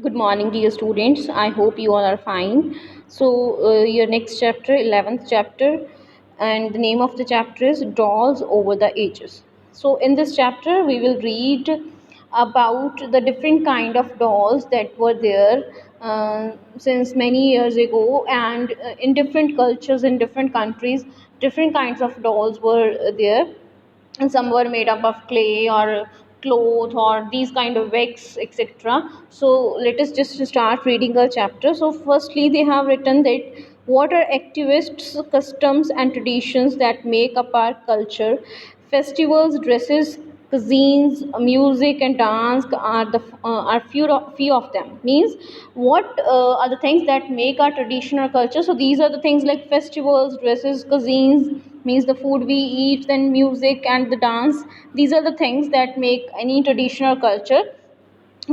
Good morning, dear students. I hope you all are fine. So, your next chapter, 11th chapter, and the name of the chapter is Dolls Over the Ages. So, in this chapter, we will read about the different kind of dolls that were there since many years ago, and in different cultures, in different countries, different kinds of dolls were there, and some were made up of clay or cloth or these kind of wax, etc. So let us just start reading a chapter. So firstly, they have written that what are activists, customs and traditions that make up our culture. Festivals, dresses, cuisines, music and dance are few of them. Means what are the things that make our traditional culture. So these are the things like festivals, dresses, cuisines, means the food we eat, then music and the dance. These are the things that make any traditional culture.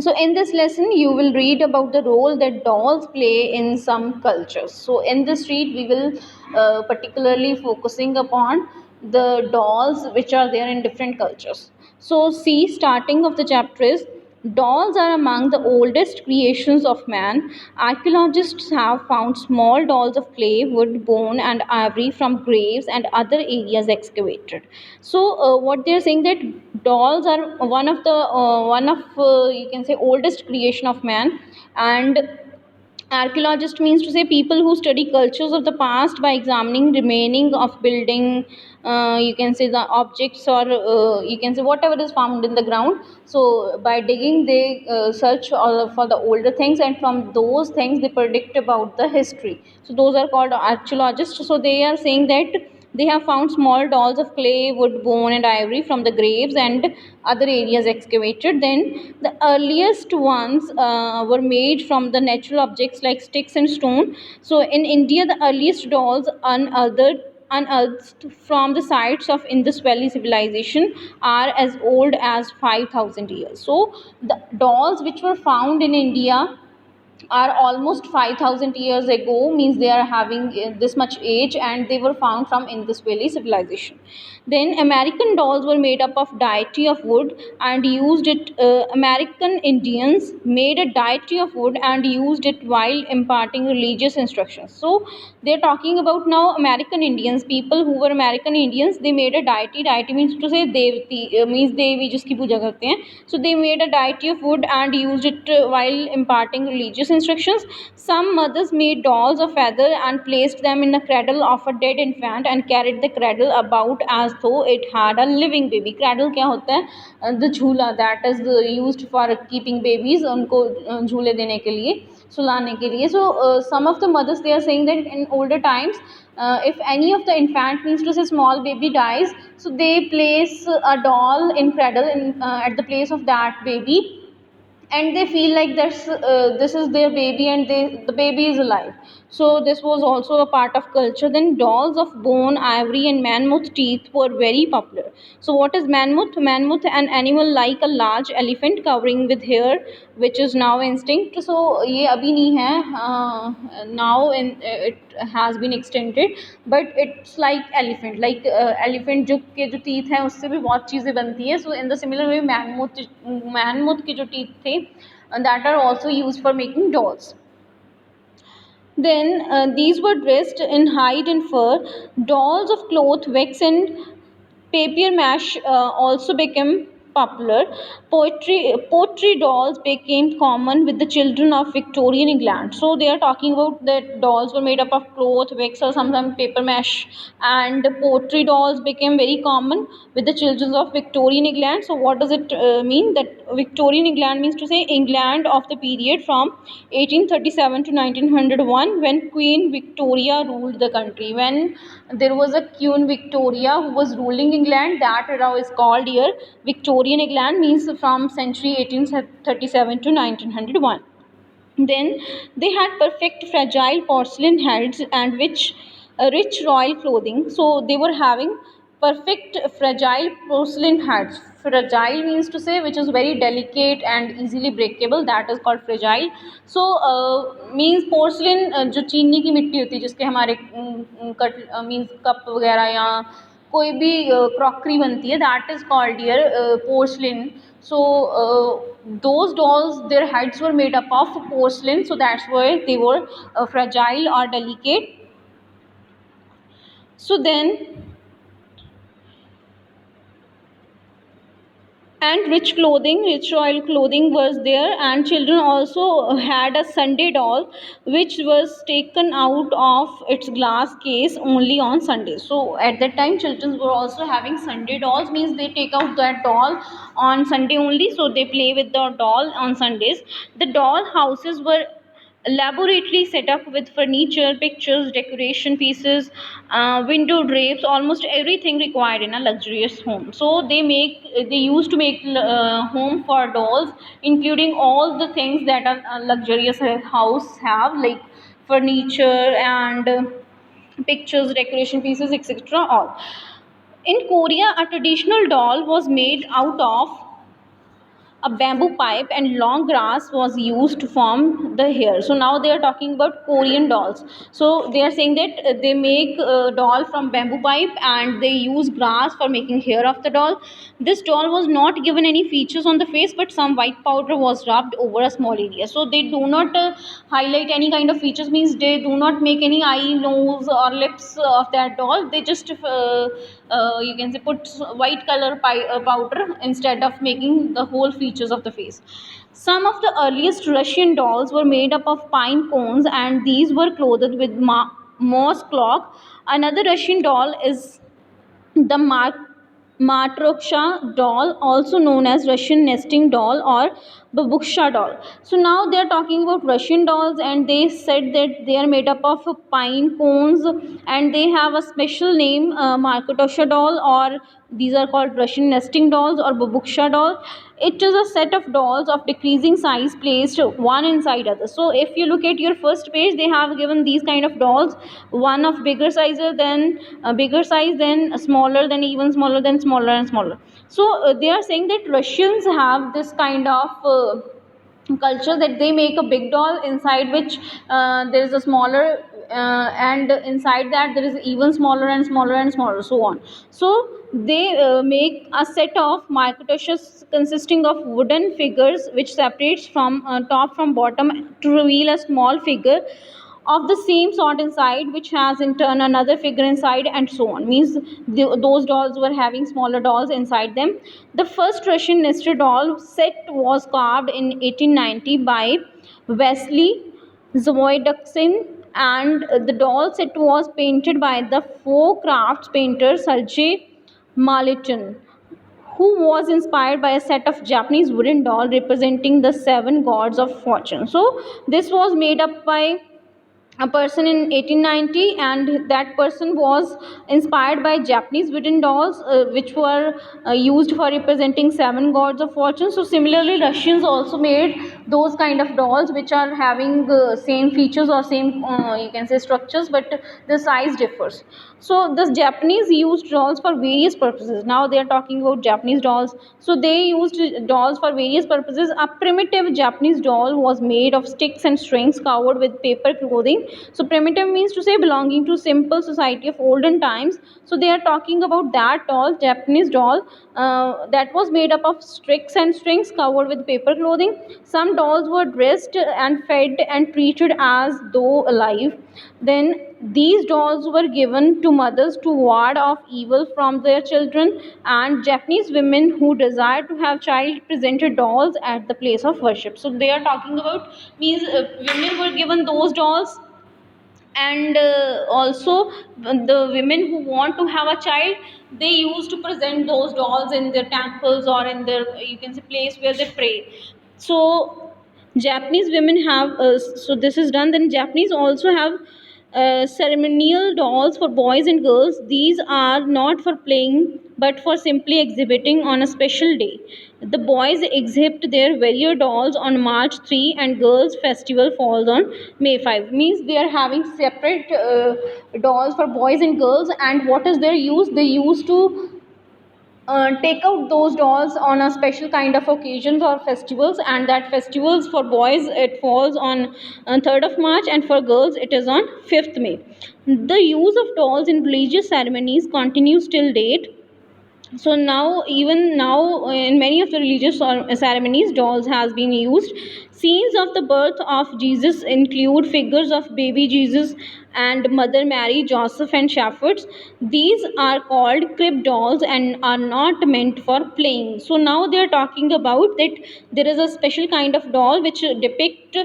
So in this lesson you will read about the role that dolls play in some cultures. So in this read we will particularly focusing upon the dolls which are there in different cultures. So see, starting of the chapter is dolls are among the oldest creations of man. Archaeologists have found small dolls of clay, wood, bone, and ivory from graves and other areas excavated. So, what they are saying that dolls are one of you can say oldest creation of man, and archaeologist means to say people who study cultures of the past by examining remaining of building, you can say the objects, or you can say whatever is found in the ground. So by digging they search all for the older things, and from those things they predict about the history. So those are called archaeologists. So they are saying that they have found small dolls of clay, wood, bone, and ivory from the graves and other areas excavated. Then the earliest ones were made from the natural objects like sticks and stone. So in India, the earliest dolls unearthed from the sites of Indus Valley civilization are as old as 5,000 years. So the dolls which were found in India are almost 5,000 years ago, means they are having this much age, and they were found from Indus Valley civilization. Then American dolls were made up of deity of wood and used it. American Indians made a deity of wood and used it while imparting religious instructions. So they're talking about now American Indians, people who were American Indians. They made a deity. Deity means to say devti, means devi जिसकी पूजा करते हैं. So they made a deity of wood and used it while imparting religious instructions. Some mothers made dolls of feather and placed them in the cradle of a dead infant and carried the cradle about as though it had a living baby. Cradle क्या होता है? The झूला that is used for keeping babies, उनको झूले देने के लिए, सुलाने के लिए. So some of the mothers they are saying that in older times, if any of the infant, means to say small baby, dies, so they place a doll in cradle at the place of that baby, and they feel like this is their baby, and the baby is alive. So this was also a part of culture. Then dolls of bone, ivory and mammoth teeth were very popular. So what is mammoth? Mammoth, an animal like a large elephant covering with hair, which is now extinct. So ये अभी नहीं है, now in it has been extended, but it's like elephant, like elephant जो के जो teeth हैं उससे भी बहुत चीज़ें बनती हैं. So in the similar way mammoth के जो teeth थे, that are also used for making dolls. Then these were dressed in hide and fur. Dolls of cloth, wax and papier mache also became popular. Pottery dolls became common with the children of Victorian England. So they are talking about that dolls were made up of cloth, wax, or sometimes paper mache, and pottery dolls became very common with the children of Victorian England. So what does it mean? That Victorian England means to say England of the period from 1837 to 1901, when Queen Victoria ruled the country. When there was a Queen Victoria who was ruling England, that era is called here Victorian England, means from century 1837 to 1901. Then they had perfect fragile porcelain heads and rich royal clothing. So they were having perfect fragile porcelain heads. Fragile means to say which is very delicate and easily breakable. That is called fragile. So means porcelain जो चीनी की मिट्टी होती है जिसके हमारे cut means cup वगैरह या कोई भी क्रॉकरी बनती है, that is called here porcelain. So those dolls, their heads were made up of porcelain, so that's why they were fragile or delicate. So then, and rich royal clothing was there, and children also had a Sunday doll which was taken out of its glass case only on Sundays. So at that time children were also having Sunday dolls, means they take out that doll on Sunday only, so they play with the doll on Sundays. The doll houses were elaborately set up with furniture, pictures, decoration pieces, window drapes, almost everything required in a luxurious home. So they used to make home for dolls, including all the things that a luxurious house have, like furniture and pictures, decoration pieces, etc. All. In Korea, a traditional doll was made out of a bamboo pipe and long grass was used to form the hair. So now they are talking about Korean dolls. So they are saying that they make a doll from bamboo pipe and they use grass for making hair of the doll. This doll was not given any features on the face, but some white powder was rubbed over a small area. So they do not highlight any kind of features, means they do not make any eye, nose or lips of that doll. They just you can say put white color powder instead of making the whole features of the face. Some of the earliest Russian dolls were made up of pine cones, and these were clothed with moss cloth. Another Russian doll is the Matryoshka doll, also known as Russian nesting doll or Babushka doll. So now they are talking about Russian dolls, and they said that they are made up of pine cones, and they have a special name, Matryoshka doll, or these are called Russian nesting dolls or Babushka doll. It is a set of dolls of decreasing size placed one inside other. So if you look at your first page, they have given these kind of dolls, one of bigger size, then bigger size, then smaller, then even smaller, then smaller and smaller. So they are saying that Russians have this kind of culture that they make a big doll inside which there is a smaller and inside that there is even smaller and smaller and smaller, so on. So they make a set of microtushes consisting of wooden figures which separates from top from bottom to reveal a small figure of the same sort inside, which has in turn another figure inside, and so on. Means those dolls were having smaller dolls inside them. The first Russian nested doll set was carved in 1890 by Vasily Zavoyduksin, and the doll set was painted by the folk crafts painter Sergei Malitin, who was inspired by a set of Japanese wooden doll representing the seven gods of fortune. So this was made up by a person in 1890, and that person was inspired by Japanese wooden dolls which were used for representing seven gods of fortune. So similarly Russians also made those kind of dolls which are having same features or same you can say structures, but the size differs. So the Japanese used dolls for various purposes. Now they are talking about Japanese dolls. So they used dolls for various purposes. A primitive Japanese doll was made of sticks and strings covered with paper clothing. So primitive means to say belonging to simple society of olden times. So they are talking about that doll, Japanese doll, that was made up of sticks and strings covered with paper clothing. Some dolls were dressed and fed and treated as though alive. Then these dolls were given to mothers to ward off evil from their children, and Japanese women who desired to have child presented dolls at the place of worship. So they are talking about, means women were given those dolls, and also the women who want to have a child, they used to present those dolls in their temples or in their, you can say, place where they pray. So Japanese women have so this is done. Then Japanese also have ceremonial dolls for boys and girls. These are not for playing but for simply exhibiting on a special day. The boys exhibit their warrior dolls on March 3 and girls festival falls on May 5. Means they are having separate dolls for boys and girls, and what is their use? They used to take out those dolls on a special kind of occasions or festivals, and that festivals for boys it falls on 3rd of March, and for girls it is on 5th May. The use of dolls in religious ceremonies continues till date. So now, even now, in many of the religious ceremonies dolls has been used. Scenes of the birth of Jesus include figures of baby Jesus and mother Mary, Joseph and shepherds. These are called crib dolls and are not meant for playing. So now they are talking about that there is a special kind of doll which depict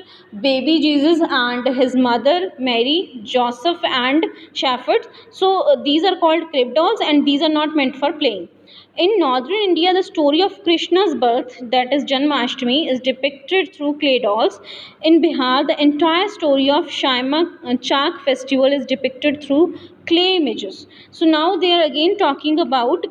baby Jesus and his mother Mary, Joseph and shepherds. So these are called crib dolls and these are not meant for playing. In northern India, the story of Krishna's birth, that is Janmashtami, is depicted through clay dolls. In Bihar, the entire story of Shaima Chak festival is depicted through clay images. So now they are again talking about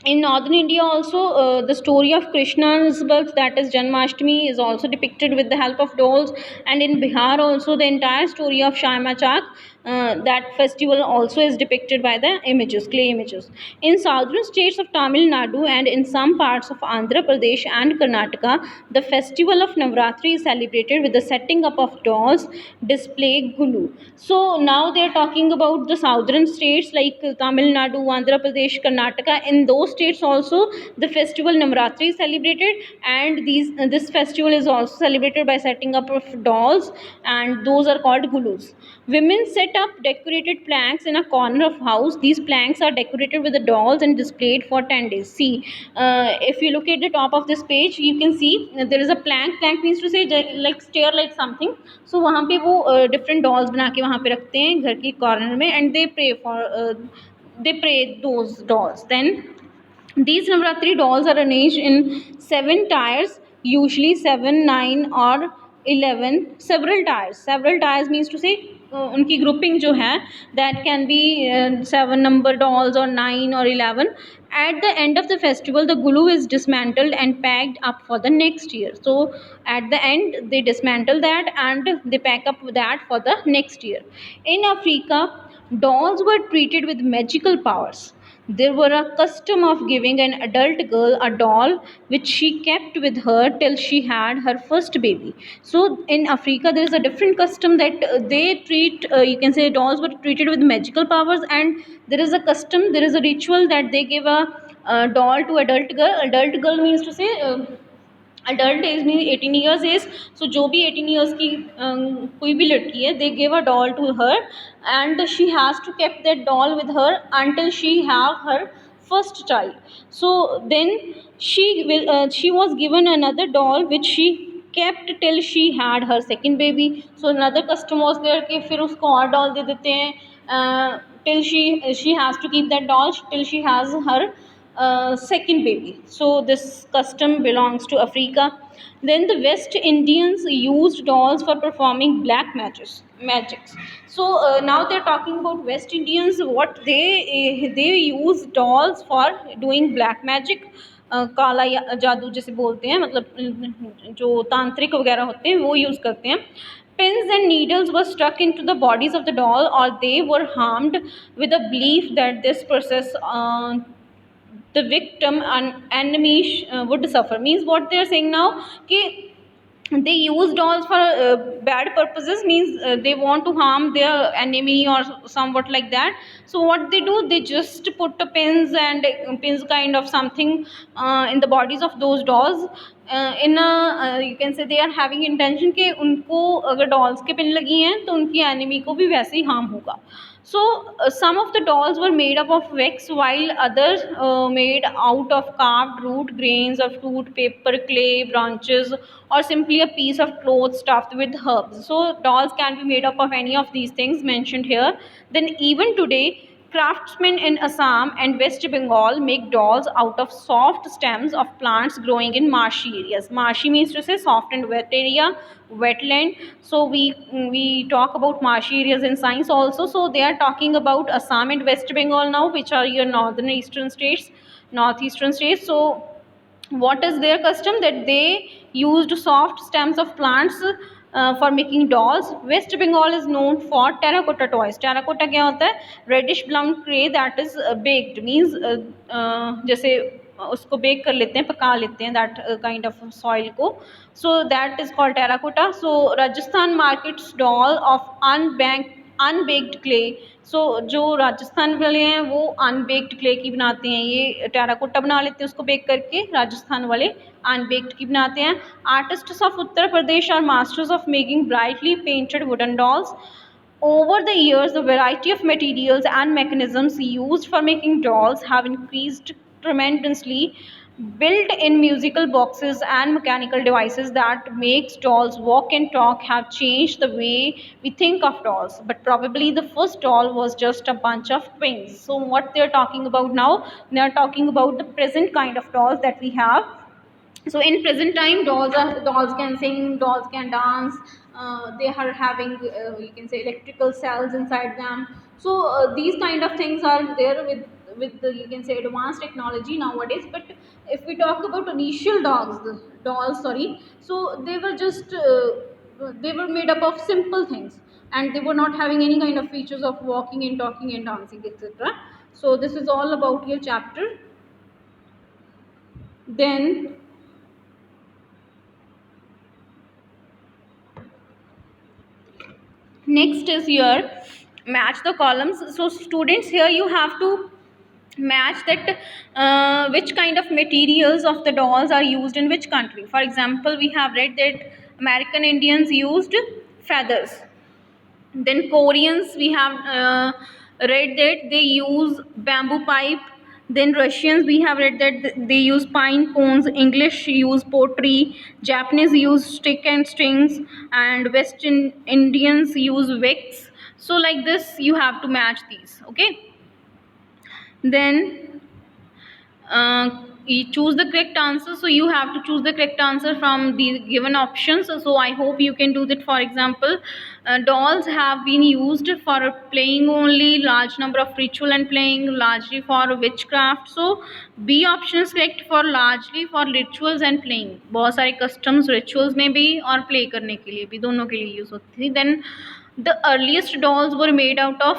in northern India also, the story of Krishna's birth, that is Janmashtami, is also depicted with the help of dolls. And in Bihar also, the entire story of Shaima Chak, that festival also is depicted by the images, clay images. In southern states of Tamil Nadu and in some parts of Andhra Pradesh and Karnataka, the festival of Navratri is celebrated with the setting up of dolls display gulu. So now they are talking about the southern states like Tamil Nadu, Andhra Pradesh, Karnataka. In those states also the festival Navratri is celebrated, and this festival is also celebrated by setting up of dolls, and those are called gulus. Women set up decorated planks in a corner of house. These planks are decorated with the dolls and displayed for 10 days. See, if you look at the top of this page, you can see there is a plank. Plank means to say like stair like something. So वहाँ पे वो different dolls बना के वहाँ पे रखते हैं घर की corner में, and they pray those dolls. Then these Navratri dolls are arranged in 7 tiers, usually 7, 9 or 11. Several tiers. Several tiers means to say उनकी grouping जो है that can be 7 number dolls or 9 or 11. At the end of the festival, the gulu is dismantled and packed up for the next year. So at the end, they dismantle that and they pack up that for the next year. In Africa, dolls were treated with magical powers. There were a custom of giving an adult girl a doll which she kept with her till she had her first baby. So in Africa, there is a different custom that they treat, you can say, dolls were treated with magical powers, and there is a custom, there is a ritual that they give a doll to adult girl. Adult girl means to say. Adult age mean 18 years age. So जो भी 18 years की कोई भी लड़की है, they give a doll to her and she has to kept that doll with her until she have her first child. So then she was given another doll which she kept till she had her second baby. So another custom was there कि फिर उसको और doll दे देते हैं till she has to keep that doll till she has her second baby. So this custom belongs to Africa. Then the West Indians used dolls for performing black magics. So now they're talking about West Indians, what they use dolls for doing black magic. काला जादू जैसे बोलते हैं, मतलब जो तांत्रिक वगैरह होते हैं वो यूज़ करते हैं. Pins and needles were stuck into the bodies of the doll, or they were harmed with a belief that this process the victim and enemy would suffer. Means what they are saying now कि they use dolls for bad purposes, means they want to harm their enemy or somewhat like that. So what they do, they just put the pins and pins kind of something in the bodies of those dolls in a you can say they are having intention कि उनको अगर dolls के pin लगी हैं तो उनकी enemy को भी वैसे ही harm होगा. So some of the dolls were made up of wax, while others made out of carved root, grains of fruit, paper, clay, branches, or simply a piece of cloth stuffed with herbs. So dolls can be made up of any of these things mentioned here. Then even today, craftsmen in Assam and West Bengal make dolls out of soft stems of plants growing in marshy areas. Marshy means to say soft and wet area, wetland. So we talk about marshy areas in science also. So they are talking about Assam and West Bengal now, which are your northeastern states. So what is their custom? That they used soft stems of plants for making dolls. West Bengal is known for terracotta toys. Terracotta क्या होता है? Reddish brown clay that is baked, means जैसे उसको bake कर लेते हैं, पका लेते हैं, that kind of soil को, so that is called terracotta. So Rajasthan markets doll of unbaked clay. So जो राजस्थान वाले हैं वो अनबेक्ड क्ले की बनाते हैं, ये टेराकोटा बना लेते हैं उसको बेक करके, राजस्थान वाले अनबेक्ड की बनाते हैं. Artists of Uttar Pradesh are masters of making brightly painted wooden dolls. Over the years, the variety of materials and mechanisms used for making dolls have increased tremendously. Built-in musical boxes and mechanical devices that makes dolls walk and talk have changed the way we think of dolls. But probably the first doll was just a bunch of twins. So what they're talking about now, they're talking about the present kind of dolls that we have. So in present time, dolls can sing, dolls can dance, they are having you can say electrical cells inside them. So these kind of things are there with the, you can say, advanced technology nowadays. But if we talk about initial dolls, sorry, so they were just they were made up of simple things, and they were not having any kind of features of walking and talking and dancing, etc. So this is all about your chapter. Then next is your match the columns. So students, here you have to match that which kind of materials of the dolls are used in which country. For example, we have read that American Indians used feathers. Then Koreans, we have read that they use bamboo pipe. Then Russians, we have read that they use pine cones. English use pottery. Japanese use stick and strings. And Western Indians use wicks. So like this, you have to match these. Okay. Then you choose the correct answer. So you have to choose the correct answer from the given options. So I hope you can do that. For example, dolls have been used for playing only, large number of ritual and playing, largely for witchcraft. So B option is correct for largely for rituals and playing. बहुत सारे customs rituals में भी और play करने के लिए भी, दोनों के लिए use होती थी. Then the earliest dolls were made out of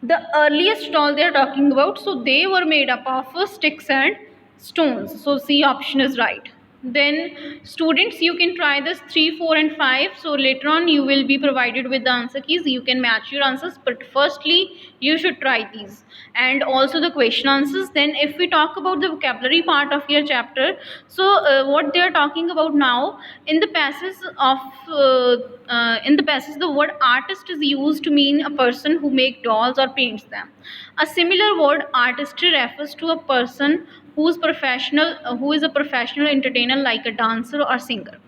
the earliest doll they are talking about, so they were made up of sticks and stones. So C option is right. Then students, you can try this 3, 4 and 5. So later on you will be provided with the answer keys. You can match your answers, but firstly you should try these and also the question answers. Then if we talk about the vocabulary part of your chapter, so what they are talking about now, in the passage of the word artist is used to mean a person who make dolls or paints them. A similar word artistry refers to a person who is a professional entertainer like a dancer or singer.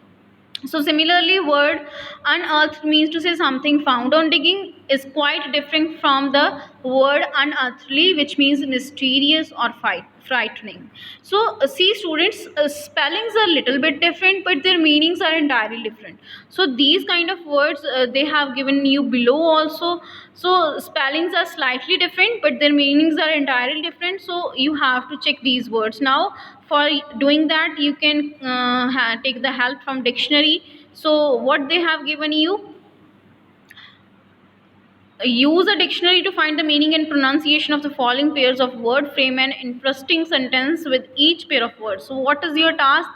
So similarly, word unearthed means to say something found on digging is quite different from the word unearthly, which means mysterious or frightening. So see students, spellings are little bit different, but their meanings are entirely different. So these kind of words they have given you below also. So spellings are slightly different, but their meanings are entirely different. So you have to check these words. Now for doing that, you can take the help from dictionary. So what they have given you, use a dictionary to find the meaning and pronunciation of the following pairs of word. Frame an interesting sentence with each pair of words. So what is your task?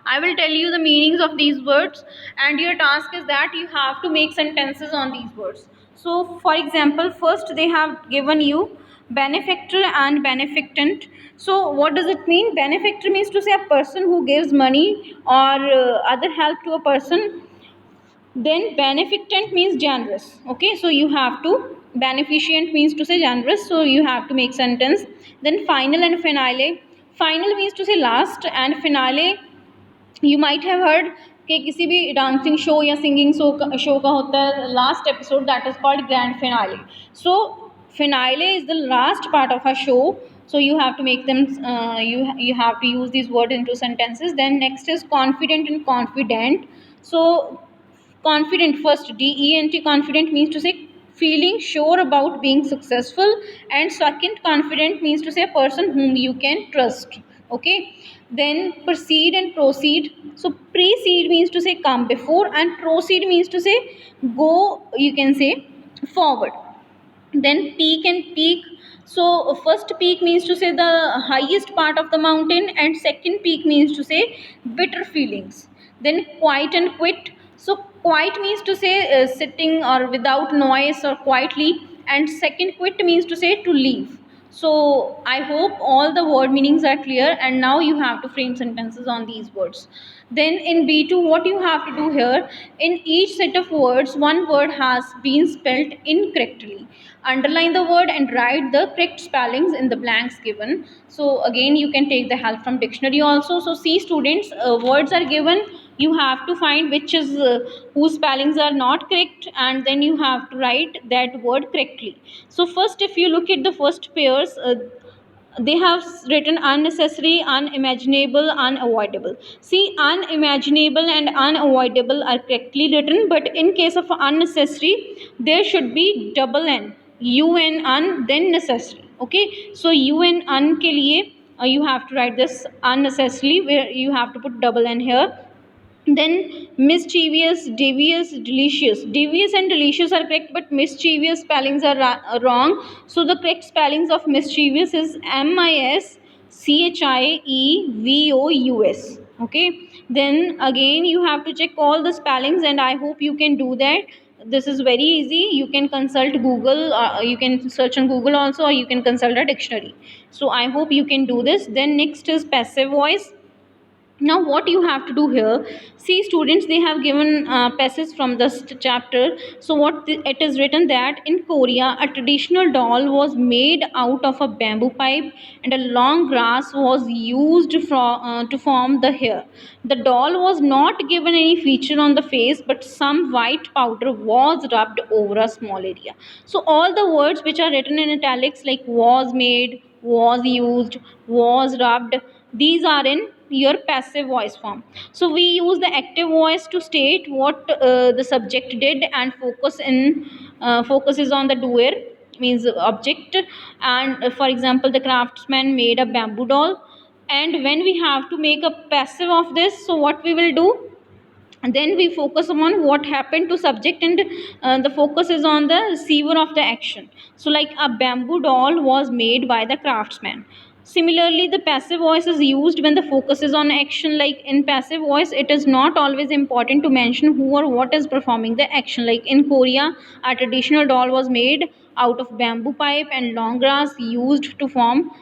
I will tell you the meanings of these words, and your task is that you have to make sentences on these words. So for example, first they have given you benefactor and beneficent. So what does it mean? Benefactor means to say a person who gives money or other help to a person. Then beneficent means generous. Okay, so you have to, beneficent means to say generous, so you have to make sentence. Then final and finale. Final means to say last, and finale you might have heard कि किसी भी dancing show या singing show का होता है last episode, that is called grand finale. So finale is the last part of a show, so you have to make them you have to use these words into sentences. Then next is confident and confident. So confident, first dent, confident means to say feeling sure about being successful, and second confident means to say a person whom you can trust. Okay, then proceed and proceed. So precede means to say come before, and proceed means to say go, you can say forward. Then peak and peak. So first peak means to say the highest part of the mountain, and second peak means to say bitter feelings. Then quiet and quit. So quiet means to say sitting or without noise or quietly, and second quit means to say to leave. So I hope all the word meanings are clear, and now you have to frame sentences on these words. Then in B2, what you have to do here, in each set of words one word has been spelled incorrectly. Underline the word and write the correct spellings in the blanks given. So again, you can take the help from dictionary also. So see students, words are given, you have to find which is whose spellings are not correct, and then you have to write that word correctly. So first, if you look at the first pairs, they have written unnecessary, unimaginable, unavoidable. See, unimaginable and unavoidable are correctly written, but in case of unnecessary, there should be double n, un, un, then necessary. Okay, so un, un ke liye you have to write this unnecessarily, where you have to put double n here. Then mischievous, devious, delicious. Devious and delicious are correct, but mischievous spellings are wrong. So the correct spellings of mischievous is MISCHIEVOUS. Okay, then again you have to check all the spellings, and I hope you can do that. This is very easy. You can consult Google, you can search on Google also, or you can consult a dictionary. So I hope you can do this. Then next is passive voice. Now what you have to do here, see students, they have given passages from this chapter. So it is written that in Korea a traditional doll was made out of a bamboo pipe, and a long grass was used to form the hair. The doll was not given any feature on the face, but some white powder was rubbed over a small area. So all the words which are written in italics, like was made, was used, was rubbed, these are in your passive voice form. So we use the active voice to state what the subject did, and focus is on the doer, means object. And for example, the craftsman made a bamboo doll. And when we have to make a passive of this, so what we will do, and then we focus on what happened to subject, and the focus is on the receiver of the action. So like a bamboo doll was made by the craftsman. Similarly, the passive voice is used when the focus is on action. Like in passive voice, it is not always important to mention who or what is performing the action. Like in Korea, a traditional doll was made out of bamboo pipe and long grass used to form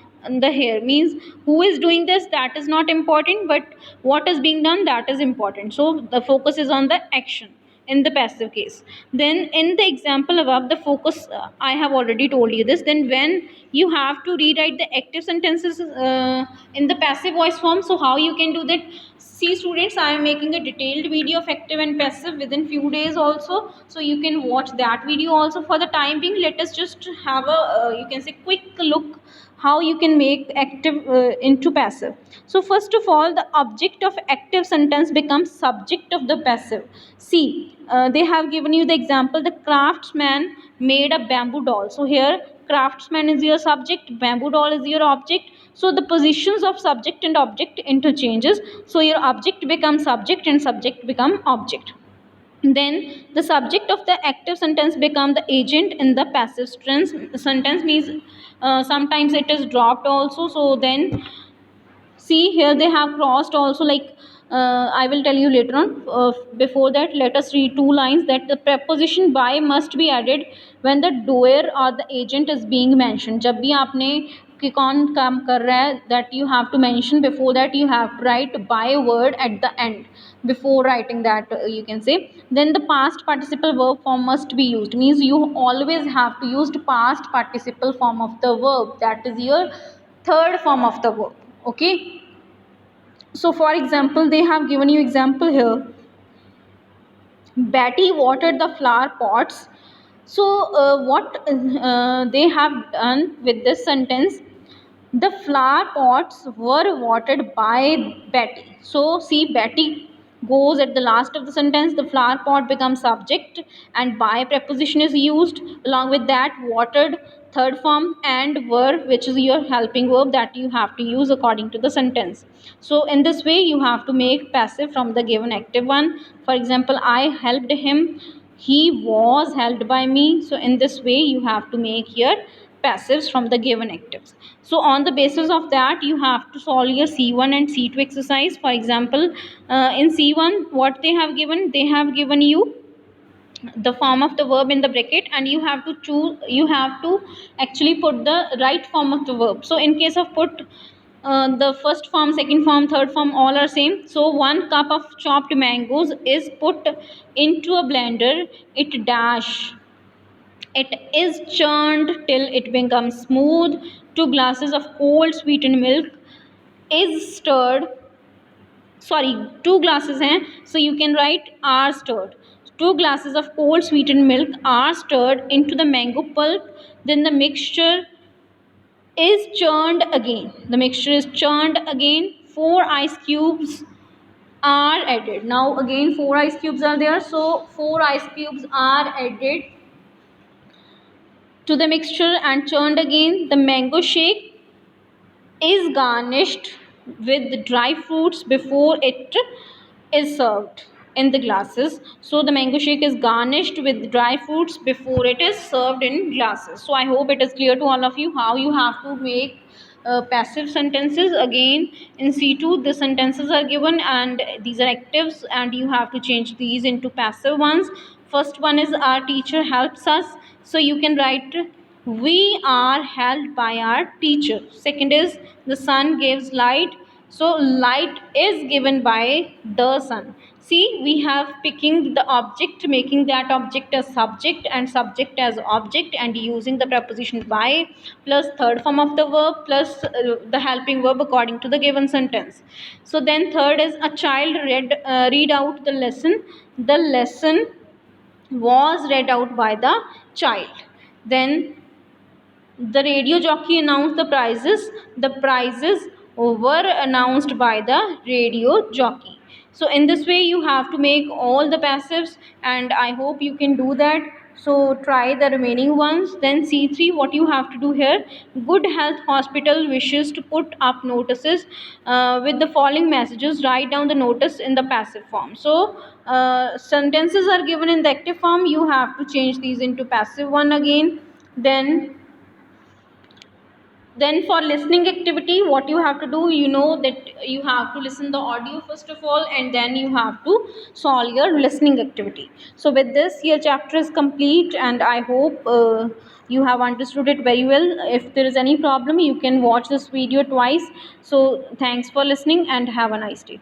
the hair. Means who is doing this, that is not important, but what is being done, that is important. So the focus is on the action in the passive case. Then in the example above, the focus, I have already told you this. Then when you have to rewrite the active sentences in the passive voice form, so how you can do that, see students, I am making a detailed video of active and passive within few days also, so you can watch that video also. For the time being, let us just have a you can say quick look how you can make active into passive. So first of all, the object of active sentence becomes subject of the passive. See, they have given you the example, the craftsman made a bamboo doll. So here craftsman is your subject, bamboo doll is your object. So the positions of subject and object interchanges, so your object becomes subject and subject become object. Then the subject of the active sentence become the agent in the passive sentence. Means sometimes it is dropped also. So then see here they have crossed also, like I will tell you later on. Before that, let us read two lines, that the preposition by must be added when the doer or the agent is being mentioned. जब भी आपने कि कौन काम कर रहा है, that you have to mention. Before that, you have to write by word at the end before writing that, you can say. Then the past participle verb form must be used. Means you always have to use the past participle form of the verb, that is your third form of the verb. Okay, so for example, they have given you example here, Betty watered the flower pots. So what they have done with this sentence, the flower pots were watered by Betty. So see, Betty goes at the last of the sentence, the flower pot becomes subject, and by preposition is used. Along with that, watered, third form, and verb, which is your helping verb that you have to use according to the sentence. So in this way you have to make passive from the given active one. For example, I helped him, he was helped by me. So in this way you have to make here passives from the given actives. So on the basis of that you have to solve your C1 and C2 exercise. For example, in C1 what they have given, they have given you the form of the verb in the bracket, and you have to choose, you have to actually put the right form of the verb. So in case of put the first form, second form, third form, all are same. So 1 cup of chopped mangoes is put into a blender, it dash, it is churned till it becomes smooth. 2 glasses of cold sweetened milk is stirred, sorry, 2 glasses हैं, so you can write are stirred. 2 glasses of cold sweetened milk are stirred into the mango pulp, then the mixture is churned again, the mixture is churned again. 4 ice cubes are added. Now again 4 ice cubes are there, so 4 ice cubes are added to the mixture and churned again. The mango shake is garnished with dry fruits before it is served in the glasses. So the mango shake is garnished with dry fruits before it is served in glasses. So I hope it is clear to all of you how you have to make passive sentences. Again in C2 the sentences are given and these are actives, and you have to change these into passive ones. First one is our teacher helps us, so you can write we are helped by our teacher. Second is the sun gives light, so light is given by the sun. See, we have picking the object, making that object as subject and subject as object, and using the preposition by plus third form of the verb plus the helping verb according to the given sentence. So then third is a child read out the lesson, the lesson was read out by the child. Then the radio jockey announced the prizes, the prizes were announced by the radio jockey. So in this way you have to make all the passives, and I hope you can do that. So try the remaining ones. Then C3, what you have to do here, good health hospital wishes to put up notices with the following messages, write down the notice in the passive form. So sentences are given in the active form, you have to change these into passive one again. Then for listening activity, what you have to do, you know that you have to listen the audio first of all, and then you have to solve your listening activity. So with this your chapter is complete, and I hope you have understood it very well. If there is any problem you can watch this video twice. So thanks for listening and have a nice day.